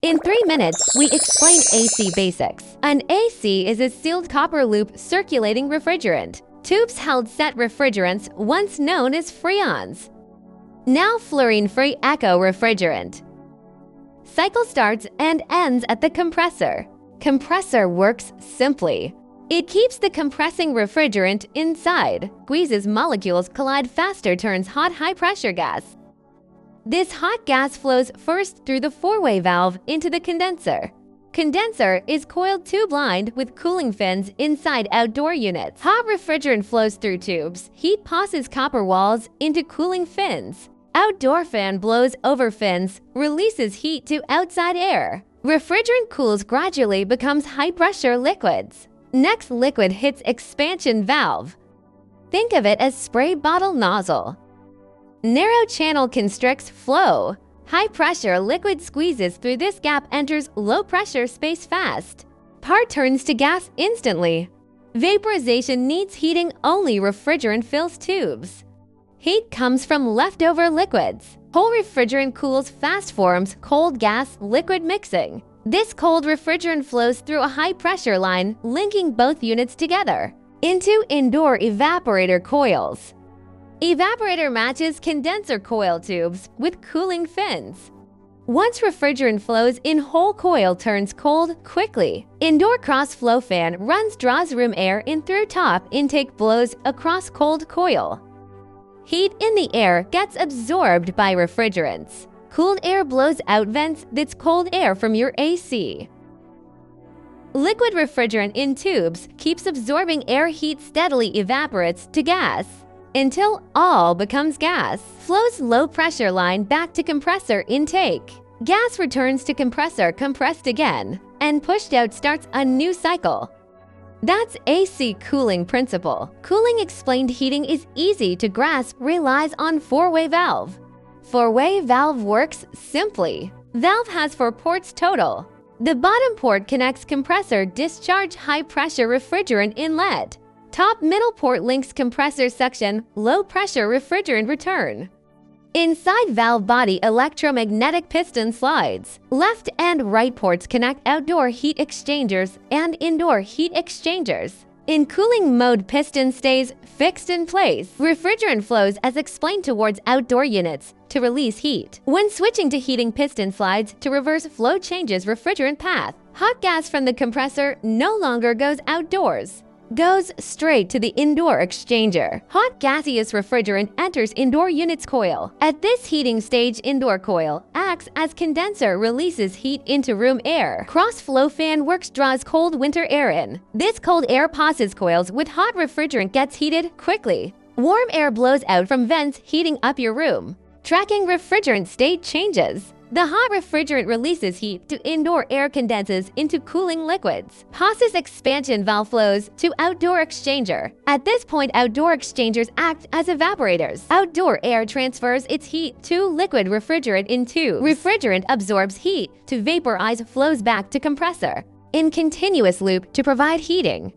In 3 minutes, we explain AC basics. An AC is a sealed copper loop circulating refrigerant. Tubes held set refrigerants, once known as freons. Now fluorine-free eco refrigerant. Cycle starts and ends at the compressor. Compressor works simply. It keeps the compressing refrigerant inside, squeezes molecules collide faster, turns hot high-pressure gas. This hot gas flows first through the four-way valve into the condenser. Condenser is coiled tube-lined with cooling fins inside outdoor units. Hot refrigerant flows through tubes. Heat passes copper walls into cooling fins. Outdoor fan blows over fins, releases heat to outside air. Refrigerant cools gradually, becomes high-pressure liquids. Next liquid hits expansion valve. Think of it as spray bottle nozzle. Narrow channel constricts flow. High-pressure liquid squeezes through this gap, enters low-pressure space fast. Part turns to gas instantly. Vaporization needs heating, only refrigerant fills tubes. Heat comes from leftover liquids. Whole refrigerant cools fast, forms cold gas liquid mixing. This cold refrigerant flows through a high-pressure line, linking both units together. Into indoor evaporator coils. Evaporator matches condenser coil tubes with cooling fins. Once refrigerant flows in, whole coil turns cold quickly. Indoor cross-flow fan draws room air in through top intake, blows across cold coil. Heat in the air gets absorbed by refrigerants. Cooled air blows out vents, that's cold air from your AC. Liquid refrigerant in tubes keeps absorbing air, heat steadily evaporates to gas until all becomes gas. Flows low pressure line back to compressor intake. Gas returns to compressor, compressed again, and pushed out, starts a new cycle. That's AC cooling principle. Cooling explained. Heating is easy to grasp, relies on four-way valve. Four-way valve works simply. Valve has 4 ports total. The bottom port connects compressor discharge, high-pressure refrigerant inlet. Top middle port links compressor suction, low-pressure refrigerant return. Inside valve body, electromagnetic piston slides. Left and right ports connect outdoor heat exchangers and indoor heat exchangers. In cooling mode, piston stays fixed in place. Refrigerant flows as explained towards outdoor units to release heat. When switching to heating, piston slides to reverse flow, changes refrigerant path. Hot gas from the compressor no longer goes outdoors, goes straight to the indoor exchanger. Hot gaseous refrigerant enters indoor unit's coil. At this heating stage, indoor coil acts as condenser, releases heat into room air. Cross-flow fan works, draws cold winter air in. This cold air passes coils with hot refrigerant, gets heated quickly. Warm air blows out from vents, heating up your room. Tracking refrigerant state changes. The hot refrigerant releases heat to indoor air, condenses into cooling liquids. Passes expansion valve, flows to outdoor exchanger. At this point, outdoor exchangers act as evaporators. Outdoor air transfers its heat to liquid refrigerant in tubes. Refrigerant absorbs heat to vaporize, flows back to compressor in continuous loop to provide heating.